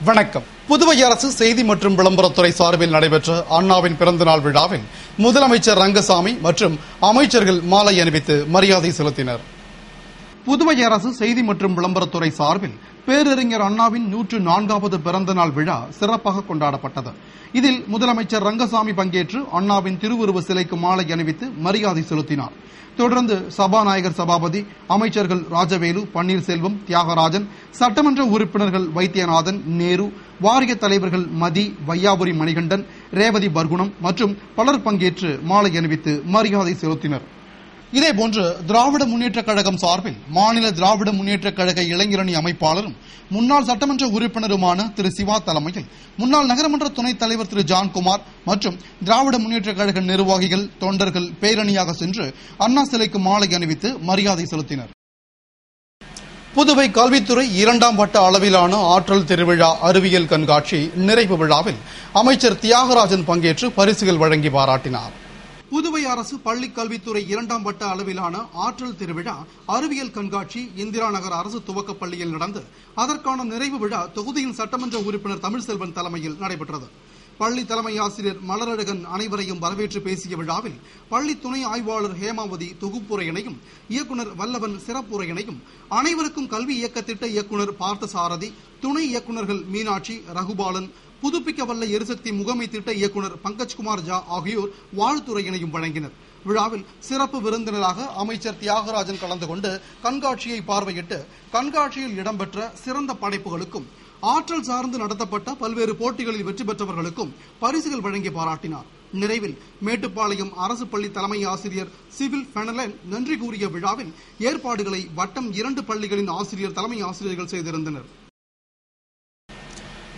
வணக்கம். புதுவை அரசு செய்தி மற்றும் விளம்பரத்துறை சார்பில் நடைபெற்ற அண்ணாவின் பிறந்தநாள் விழாவில் முதலமைச்சர் ரங்கசாமி மற்றும் அமைச்சர்கள் மாலை அணிவித்து மரியாதை செலுத்தினர். புதுவை அரசு செய்தி மற்றும் விளம்பரத்துறை சார்பில் பேரறிஞர் அண்ணாவின் 104வது பிறந்தநாள் விழா சிறப்பாக கொண்டாடப்பட்டது. இதில் முதலமைச்சர் ரங்கசாமி பங்கேற்று அண்ணாவின் திருவுருவ சிலைக்கு மாலை அணிவித்து மரியாதை செலுத்தினார். தொடர்ந்து சபாநாயகர் சபாபதி, அமைச்சர்கள் ராஜவேலு, பன்னீர்செல்வம், தியாகராஜன், சட்டமன்ற உறுப்பினர்கள் வைத்தியநாதன், நேரு, வாரிய தலைவர்கள் மதி, வையாபுரி மணிகண்டன், ரேவதி பர்குணம் மற்றும் பலர் பங்கேற்று மாலை அணிவித்து மரியாதை செலுத்தினர். இதேபோன்று திராவிட முன்னேற்றக் கழகம் சார்பில் மாநில திராவிட முன்னேற்றக் கழக இளைஞரணி அமைப்பாளரும் முன்னாள் சட்டமன்ற உறுப்பினருமான திரு சிவா தலைமையில் முன்னாள் நகரமன்ற துணைத் தலைவர் திரு ஜான்குமார் மற்றும் திராவிட முன்னேற்றக் கழக நிர்வாகிகள், தொண்டர்கள் பேரணியாக சென்று அண்ணா சிலைக்கு மாலை அணிவித்து மரியாதை செலுத்தினர். புதுவை கல்வித்துறை 2ஆம் வட்ட அளவிலான ஆற்றல் திருவிழா அறிவியல் கண்காட்சி நிறைவு விழாவில் அமைச்சர் தியாகராஜன் பங்கேற்று பரிசுகள் வழங்கி பாராட்டினார். புதுவை அரசு பள்ளி கல்வித்துறை 2ஆம் வட்ட அளவிலான ஆற்றல் திருவிழா அறிவியல் கண்காட்சி இந்திரா நகர் அரசு துவக்கப் பள்ளியில் நடந்து அதற்கான நிறைவு விழா தொகுதியின் சட்டமன்ற உறுப்பினர் தமிழ்செல்வன் தலைமையில் நடைபெற்றது. பள்ளி தலைமை ஆசிரியர் மலரழகன் அனைவரையும் வரவேற்று பேசிய விழாவில் பள்ளி துணை ஆய்வாளர் ஹேமாவதி தொகுப்புரையினையும், இயக்குநர் வல்லவன் சிறப்புரையினையும், அனைவருக்கும் கல்வி இயக்க திட்ட இயக்குநர் பார்த்தசாரதி, துணை இயக்குநர்கள் மீனாட்சி, ரகுபாலன், புதுப்பிக்க வல்ல எரிசக்தி முகமை திட்ட இயக்குநர் பங்கஜ்குமார் ஜா ஆகியோர் வாழ்த்துரையினையும் வழங்கினர். விழாவில் சிறப்பு விருந்தினராக அமைச்சர் தியாகராஜன் கலந்து கொண்டு கண்காட்சியை பார்வையிட்டு கண்காட்சியில் இடம்பெற்ற சிறந்த படைப்புகளுக்கும் ஆற்றல் சார்ந்து நடத்தப்பட்ட பல்வேறு போட்டிகளில் வெற்றி பெற்றவர்களுக்கும் பரிசுகள் வழங்கி பாராட்டினார். நிறைவில் மேட்டுப்பாளையம் அரசு பள்ளி தலைமை ஆசிரியர் சிவில் பெனலன் நன்றி கூறிய விழாவில் ஏற்பாடுகளை வட்டம் 2 பள்ளிகளின் ஆசிரியர் தலைமை ஆசிரியர்கள் செய்திருந்தனர்.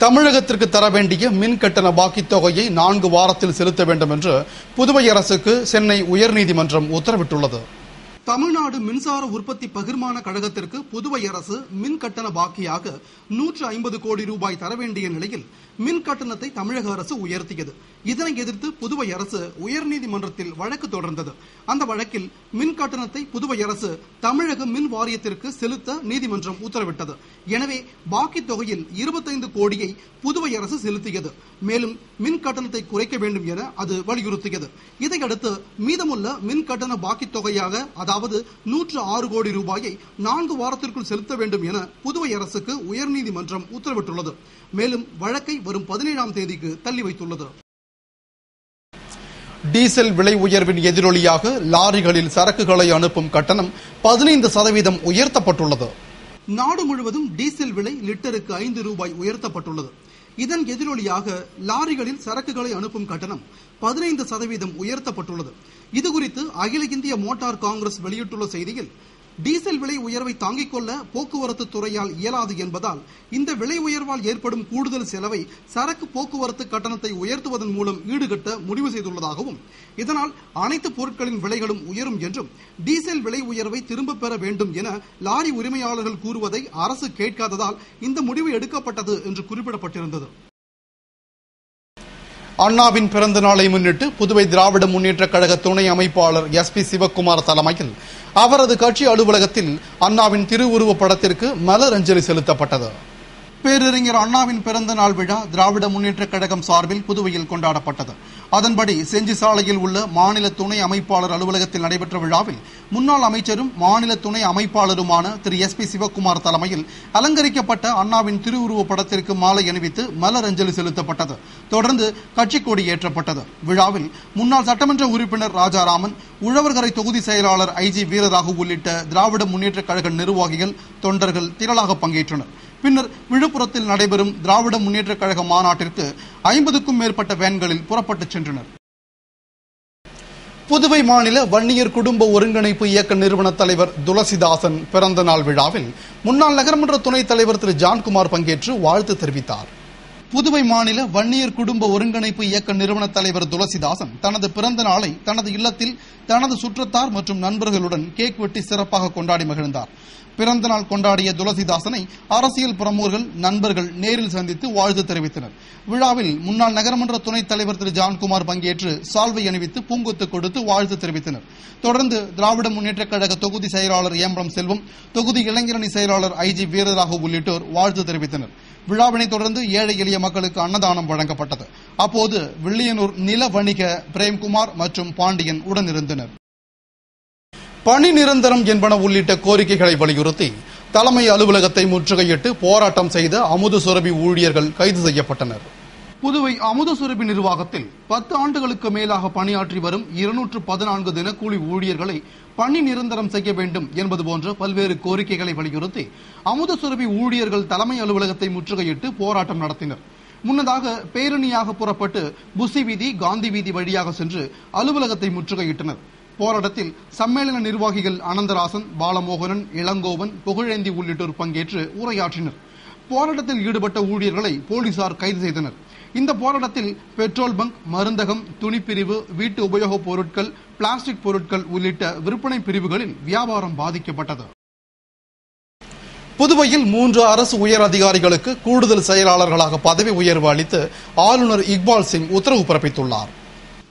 தமிழகத்திற்கு தர வேண்டிய மின் கட்டண பாக்கித் தொகையை 4 வாரத்தில் செலுத்த வேண்டும் என்று புதுவை அரசுக்கு சென்னை உயர்நீதிமன்றம் உத்தரவிட்டுள்ளது. தமிழ்நாடு மின்சார உற்பத்தி பகிர்மான கழகத்திற்கு புதுவை அரசு மின் கட்டண பாக்கியாக 150 கோடி ரூபாய் தர வேண்டிய நிலையில் மின் கட்டணத்தை தமிழக அரசு உயர்த்தியது. இதனை எதிர்த்து புதுவை அரசு உயர்நீதிமன்றத்தில் வழக்கு தொடர்ந்தது. அந்த வழக்கில் மின் கட்டணத்தை புதுவை அரசு தமிழக மின் வாரியத்திற்கு செலுத்த நீதிமன்றம் உத்தரவிட்டது. எனவே பாக்கி தொகையில் 25 கோடியை புதுவை அரசு செலுத்தியது. மேலும் மின் கட்டணத்தை குறைக்க வேண்டும் என அது வலியுறுத்தியது. இதையடுத்து மீதமுள்ள மின் கட்டண பாக்கி தொகையாக, அதாவது 106 கோடி ரூபாயை 4 வாரத்திற்குள் செலுத்த வேண்டும் என புதுவை அரசுக்கு உயர்நீதிமன்றம் உத்தரவிட்டுள்ளது. மேலும் வழக்கை வரும் 17ஆம் தேதிக்கு தள்ளி வைத்துள்ளது. டீசல் விலை உயர்வின் எதிரொலியாக லாரிகளில் சரக்குகளை அனுப்பும் கட்டணம் 15% உயர்த்தப்பட்டுள்ளது. நாடு முழுவதும் டீசல் விலை லிட்டருக்கு 5 ரூபாய் உயர்த்தப்பட்டுள்ளது. இதன் எதிரொலியாக லாரிகளில் சரக்குகளை அனுப்பும் கட்டணம் 15% உயர்த்தப்பட்டுள்ளது. இதுகுறித்து அகில இந்திய மோட்டார் காங்கிரஸ் வெளியிட்டுள்ள செய்தியில், டீசல் விலை உயர்வை தாங்கிக் கொள்ள போக்குவரத்து துறையால் இயலாது என்பதால் இந்த விலை உயர்வால் ஏற்படும் கூடுதல் செலவை சரக்கு போக்குவரத்து கட்டணத்தை உயர்த்துவதன் மூலம் ஈடுகட்ட முடிவு செய்துள்ளதாகவும், இதனால் அனைத்து பொருட்களின் விலைகளும் உயரும் என்றும், டீசல் விலை உயர்வை திரும்பப் பெற வேண்டும் என லாரி உரிமையாளர்கள் கூறுவதை அரசு கேட்காததால் இந்த முடிவு எடுக்கப்பட்டது என்று குறிப்பிடப்பட்டிருந்தது. அண்ணாவின் பிறந்த நாளை முன்னிட்டு புதுவை திராவிட முன்னேற்றக் கழக துணை அமைப்பாளர் SP சிவக்குமார் தலைமையில் அவரது கட்சி அலுவலகத்தில் அண்ணாவின் திருவுருவப் படத்திற்கு மலர் அஞ்சலி செலுத்தப்பட்டது. பேரறிஞர் அண்ணாவின் பிறந்த நாள் விழா திராவிட முன்னேற்றக் கழகம் சார்பில் புதுவையில் கொண்டாடப்பட்டது. அதன்படி செஞ்சி சாலையில் உள்ள மாநில துணை அமைப்பாளர் அலுவலகத்தில் நடைபெற்ற விழாவில் முன்னாள் அமைச்சரும் மாநில துணை அமைப்பாளருமான திரு SP சிவக்குமார் தலைமையில் அலங்கரிக்கப்பட்ட அண்ணாவின் திருவுருவப் படத்திற்கு மாலை அணிவித்து மலர் அஞ்சலி செலுத்தப்பட்டது. தொடர்ந்து கட்சிக் கொடி ஏற்றப்பட்டது. விழாவில் முன்னாள் சட்டமன்ற உறுப்பினர் ராஜாராமன், உழவர்கரை தொகுதி செயலாளர் IG வீரராகு உள்ளிட்ட திராவிட முன்னேற்றக் கழக நிர்வாகிகள், தொண்டர்கள் திரளாக பங்கேற்றனர். பின்னர் விழுப்புரத்தில் நடைபெறும் திராவிட முன்னேற்றக் கழக மாநாட்டிற்கு 50க்கும் மேற்பட்ட வேன்களில் புறப்பட்டுச் சென்றனர். புதுவை மாநில வன்னியர் குடும்ப ஒருங்கிணைப்பு இயக்க நிறுவன தலைவர் துளசிதாசன் பிறந்த நாள் விழாவில் முன்னாள் நகரமன்ற துணைத் தலைவர் திரு ஜான்குமார் பங்கேற்று வாழ்த்து தெரிவித்தார். புதுவை மாநில வன்னியர் குடும்ப ஒருங்கிணைப்பு இயக்க நிறுவன தலைவர் துளசிதாசன் தனது பிறந்த நாளை தனது இல்லத்தில் தனது சுற்றத்தார் மற்றும் நண்பர்களுடன் கேக் வெட்டி சிறப்பாக கொண்டாடி மகிழ்ந்தார். பிறந்த நாள் கொண்டாடிய துளசிதாசனை அரசியல் பிரமுகர்கள், நண்பர்கள் நேரில் சந்தித்து வாழ்த்து தெரிவித்தனர். விழாவில் முன்னாள் நகரமன்ற துணைத் தலைவர் திரு ஜான்குமார் பங்கேற்று சால்வை அணிவித்து பூங்கொத்து கொடுத்து வாழ்த்து தெரிவித்தனர். தொடர்ந்து திராவிட முன்னேற்றக் கழக தொகுதி செயலாளர் ஏம்பலம் செல்வம், தொகுதி இளைஞரணி செயலாளர் IG வீரராகு உள்ளிட்டோர் வாழ்த்து தெரிவித்தனர். விழாவினை தொடர்ந்து ஏழை எளிய மக்களுக்கு அன்னதானம் வழங்கப்பட்டது. அப்போது வில்லியனூர் நில வணிக பிரேம்குமார் மற்றும் பாண்டியன் உடனிருந்தனர். பணி நிரந்தரம் என்பன உள்ளிட்ட கோரிக்கைகளை வலியுறுத்தி தலைமை அலுவலகத்தை முற்றுகையிட்டு போராட்டம் செய்த அமுத சுரபி ஊழியர்கள் கைது செய்யப்பட்டனர். புதுவை அமுத சுரபி நிர்வாகத்தில் 10 ஆண்டுகளுக்கு மேலாக பணியாற்றி வரும் 214 தினக்கூலி ஊழியர்களை பணி நிரந்தரம் செய்ய வேண்டும் என்பது போன்ற பல்வேறு கோரிக்கைகளை வலியுறுத்தி அமுத சுரபி ஊழியர்கள் தலைமை அலுவலகத்தை முற்றுகையிட்டு போராட்டம் நடத்தினர். முன்னதாக பேரணியாக புறப்பட்டு புசி வீதி, காந்தி வீதி வழியாக சென்று அலுவலகத்தை முற்றுகையிட்டனர். போராட்டத்தில் சம்மேளன நிர்வாகிகள் அனந்தராசன், பாலமோகனன், இளங்கோவன், புகழேந்தி உள்ளிட்டோர் பங்கேற்று உரையாற்றினர். போராட்டத்தில் ஈடுபட்ட ஊழியர்களை போலீசார் கைது செய்தனர். இந்த போராட்டத்தில் பெட்ரோல் பங்க், மருந்தகம், துணிப்பிரிவு, வீட்டு உபயோகப் பொருட்கள், பிளாஸ்டிக் பொருட்கள் உள்ளிட்ட விற்பனை பிரிவுகளில் வியாபாரம் பாதிக்கப்பட்டது. புதுவையில் 3 அரசு உயர் அதிகாரிகளுக்கு கூடுதல் செயலாளர்களாக பதவி உயர்வு அளித்து ஆளுநர் இக்பால் சிங் உத்தரவு பிறப்பித்துள்ளார்.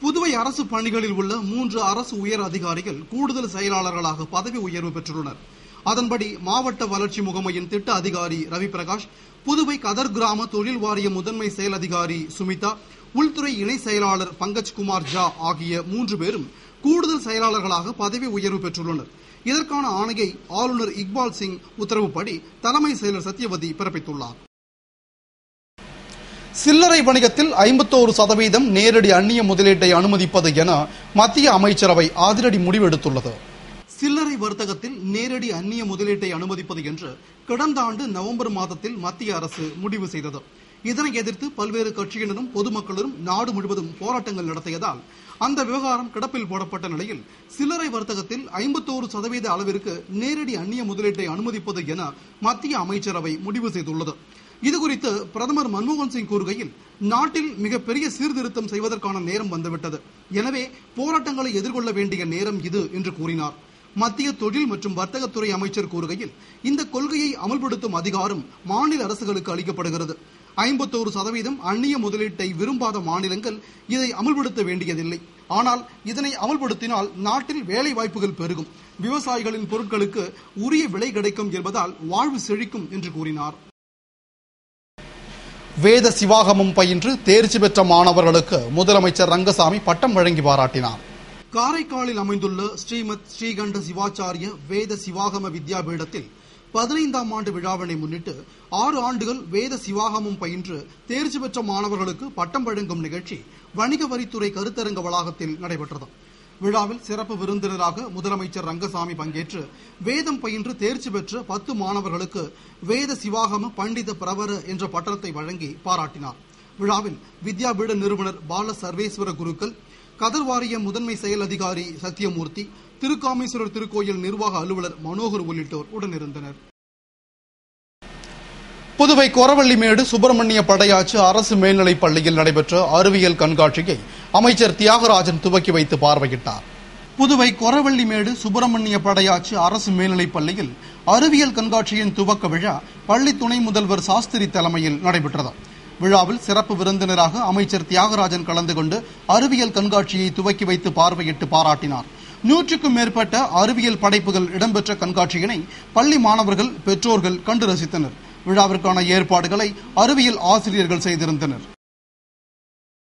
புதுவை அரசு பணிகளில் உள்ள 3 அரசு உயர் அதிகாரிகள் கூடுதல் செயலாளர்களாக பதவி உயர்வு பெற்றுள்ளனர். அதன்படி மாவட்ட வளர்ச்சி முகமையின் திட்ட அதிகாரி ரவி பிரகாஷ், புதுவை கதர் கிராம தொழில் வாரிய முதன்மை செயல் அதிகாரி சுமிதா, உள்துறை இணை செயலாளர் பங்கஜ்குமார் ஜா ஆகிய 3 பேரும் கூடுதல் செயலாளர்களாக பதவி உயர்வு பெற்றுள்ளனர். இதற்கான ஆணையை ஆளுநர் இக்பால் சிங் உத்தரவுப்படி தலைமை செயலர் சத்யவதி பிறப்பித்துள்ளார். சில்லறை வணிகத்தில் 51% நேரடி அந்நிய முதலீட்டை அனுமதிப்பது என மத்திய அமைச்சரவை அதிரடி முடிவெடுத்துள்ளது. சில்லறை வர்த்தகத்தில் நேரடி அந்நிய முதலீட்டை அனுமதிப்பது என்று கடந்த ஆண்டு நவம்பர் மாதத்தில் மத்திய அரசு முடிவு செய்தது. இதனை எதிர்த்து பல்வேறு கட்சியினரும் பொதுமக்களும் நாடு முழுவதும் போராட்டங்கள் நடத்தியதால் அந்த விவகாரம் கிடப்பில் போடப்பட்ட நிலையில் சில்லறை வர்த்தகத்தில் 51% அளவிற்கு நேரடி அந்நிய முதலீட்டை அனுமதிப்பது என மத்திய அமைச்சரவை முடிவு செய்துள்ளது. இதுகுறித்து பிரதமர் மன்மோகன் சிங் கூறுகையில், நாட்டில் மிகப்பெரிய சீர்திருத்தம் செய்வதற்கான நேரம் வந்துவிட்டது. எனவே போராட்டங்களை எதிர்கொள்ள வேண்டிய நேரம் இது என்று கூறினார். மத்திய தொழில் மற்றும் வர்த்தகத்துறை அமைச்சர் கூறுகையில், இந்த கொள்கையை அமல்படுத்தும் அதிகாரம் மாநில அரசுகளுக்கு அளிக்கப்படுகிறது. 51% அந்நிய முதலீட்டை விரும்பாத மாநிலங்கள் இதை அமல்படுத்த வேண்டியதில்லை. ஆனால் இதனை அமல்படுத்தினால் நாட்டில் வேலை வாய்ப்புகள் பெருகும், விவசாயிகளின் பொருட்களுக்கு உரிய விலை கிடைக்கும் என்பதால் வாழ்வு செழிக்கும் என்று கூறினார். வேத சிவாகமம் பயின்று தேர்ச்சி பெற்ற மாணவர்களுக்கு முதலமைச்சர் ரங்கசாமி பட்டம் வழங்கி பாராட்டினார். காரைக்காலில் அமைந்துள்ள ஸ்ரீமத் ஸ்ரீகண்ட சிவாச்சாரிய வேத சிவாகம வித்யாபீடத்தில் 15ஆம் ஆண்டு விழாவினை முன்னிட்டு 6 ஆண்டுகள் வேத சிவாகமம் பயின்று தேர்ச்சி பெற்ற மாணவர்களுக்கு பட்டம் வழங்கும் நிகழ்ச்சி வணிக வரித்துறை கருத்தரங்க வளாகத்தில் நடைபெற்றது. விழாவில் சிறப்பு விருந்தினராக முதலமைச்சர் ரங்கசாமி பங்கேற்று வேதம் பயின்று தேர்ச்சி பெற்ற 10 மாணவர்களுக்கு வேத சிவாகம பண்டித பிரவர என்ற பட்டத்தை வழங்கி பாராட்டினார். விழாவில் வித்யாபீட நிறுவனர் பால சர்வேஸ்வர குருக்கள், கதர்வாரிய முதன்மை செயல் அதிகாரி சத்தியமூர்த்தி, திருக்காமேஸ்வரர் திருக்கோயில் நிர்வாக அலுவலர் மனோகர் உள்ளிட்டோர் உடனிருந்தனர். புதுவை கொரவள்ளிமேடு சுப்பிரமணிய படையாச்சு அரசு மேல்நிலைப் பள்ளியில் நடைபெற்ற அறிவியல் கண்காட்சியை அமைச்சர் தியாகராஜன் துவக்கி வைத்து பார்வையிட்டார். புதுவை கொரவள்ளிமேடு சுப்பிரமணிய படையாச்சு அரசு மேல்நிலைப் பள்ளியில் அறிவியல் கண்காட்சியின் துவக்க விழா பள்ளி துணை முதல்வர் சாஸ்திரி தலைமையில் நடைபெற்றது. விழாவில் சிறப்பு விருந்தினராக அமைச்சர் தியாகராஜன் கலந்து கொண்டு அறிவியல் கண்காட்சியை துவக்கி வைத்து பார்வையிட்டு பாராட்டினார். 100க்கும் மேற்பட்ட அறிவியல் படைப்புகள் இடம்பெற்ற கண்காட்சியினை பள்ளி மாணவர்கள், பெற்றோர்கள் கண்டு ரசித்தனர். விழாவிற்கான ஏற்பாடுகளை அறிவியல் ஆசிரியர்கள் செய்திருந்தனர்.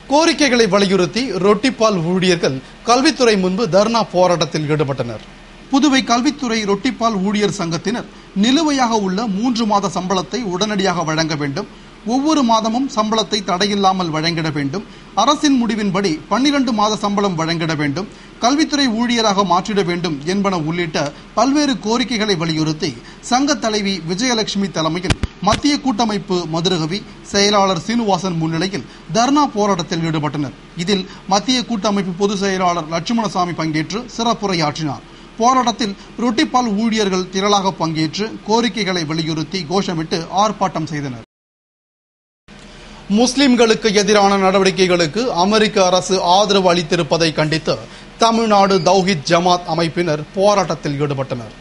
கோரிக்கைகளை வலியுறுத்தி ரொட்டிப்பால் ஊழியர்கள் கல்வித்துறை முன்பு தர்ணா போராட்டத்தில் ஈடுபட்டனர். புதுவை கல்வித்துறை ரொட்டிப்பால் ஊழியர் சங்கத்தினர் நிலுவையாக உள்ள 3 மாத சம்பளத்தை உடனடியாக வழங்க வேண்டும், ஒவ்வொரு மாதமும் சம்பளத்தை தடையில்லாமல் வழங்கிட வேண்டும், அரசின் முடிவின்படி 12 மாத சம்பளம் வழங்கிட வேண்டும், கல்வித்துறை ஊழியராக மாற்றிட வேண்டும் என்பன உள்ளிட்ட பல்வேறு கோரிக்கைகளை வலியுறுத்தி சங்க தலைவி விஜயலட்சுமி தலைமையில் மத்திய கூட்டமைப்பு மதுரகவி, செயலாளர் சீனிவாசன் முன்னிலையில் தர்ணா போராட்டத்தில் ஈடுபட்டனர். இதில் மத்திய கூட்டமைப்பு பொதுச் செயலாளர் லட்சுமணசாமி பங்கேற்று சிறப்புரையாற்றினார். போராட்டத்தில் ரொட்டிப்பால் ஊழியர்கள் திரளாக பங்கேற்று கோரிக்கைகளை வலியுறுத்தி கோஷமிட்டு ஆர்ப்பாட்டம் செய்தனர். முஸ்லிம்களுக்கு எதிரான நடவடிக்கைகளுக்கு அமெரிக்க அரசு ஆதரவு அளித்திருப்பதை கண்டித்து தமிழ்நாடு தௌஹீத் ஜமாத் அமைப்பினர் போராட்டத்தில் ஈடுபட்டனர்.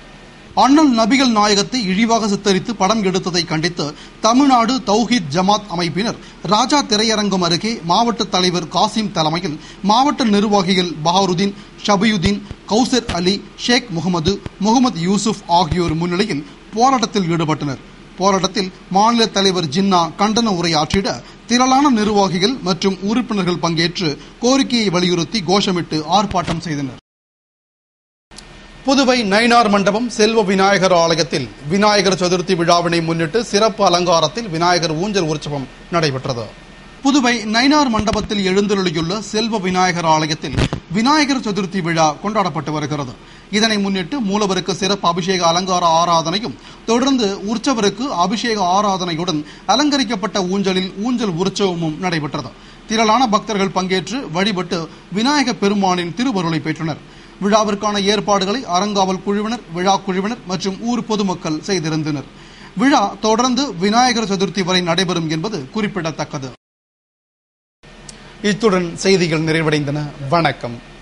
அண்ணல் நபிகள் நாயகத்தை இழிவாக சித்தரித்து படம் எடுத்ததை கண்டித்து தமிழ்நாடு தௌஹீத் ஜமாத் அமைப்பினர் ராஜா திரையரங்கம் அருகே மாவட்ட தலைவர் காசிம் தலைமையில் மாவட்ட நிர்வாகிகள் பஹாருதீன், ஷபியுதீன், கௌசர் அலி, ஷேக் முகமது யூசுப் ஆகியோர் முன்னிலையில் போராட்டத்தில் ஈடுபட்டனர். போராட்டத்தில் மாநில தலைவர் ஜின்னா கண்டன உரையாற்றிட திரளான நிர்வாகிகள் மற்றும் உறுப்பினர்கள் பங்கேற்று கோரிக்கையை வலியுறுத்தி கோஷமிட்டு ஆர்ப்பாட்டம் செய்தனர். புதுவை நயினார் மண்டபம் செல்வ விநாயகர் ஆலயத்தில் விநாயகர் சதுர்த்தி விழாவினை முன்னிட்டு சிறப்பு அலங்காரத்தில் விநாயகர் ஊஞ்சல் உற்சவம் நடைபெற்றது. புதுவை நயினார் மண்டபத்தில் எழுந்தருளியுள்ள செல்வ விநாயகர் ஆலயத்தில் விநாயகர் சதுர்த்தி விழா கொண்டாடப்பட்டு வருகிறது. இதனை முன்னிட்டு மூலவருக்கு சிறப்பு அபிஷேக அலங்கார ஆராதனையும் தொடர்ந்து உற்சவருக்கு அபிஷேக ஆராதனையுடன் அலங்கரிக்கப்பட்ட ஊஞ்சலில் ஊஞ்சல் உற்சவமும் நடைபெற்றது. திரளான பக்தர்கள் பங்கேற்று வழிபட்டு விநாயக பெருமானின் திருவருளை பெற்றனர். விழாவிற்கான ஏற்பாடுகளை அறங்காவல் குழுவினர், விழா குழுவினர் மற்றும் ஊர் பொதுமக்கள் செய்திருந்தனர். விழா தொடர்ந்து விநாயகர் சதுர்த்தி வரை நடைபெறும் என்பது குறிப்பிடத்தக்கது. இத்துடன் செய்திகள் நிறைவடைந்தன. வணக்கம்.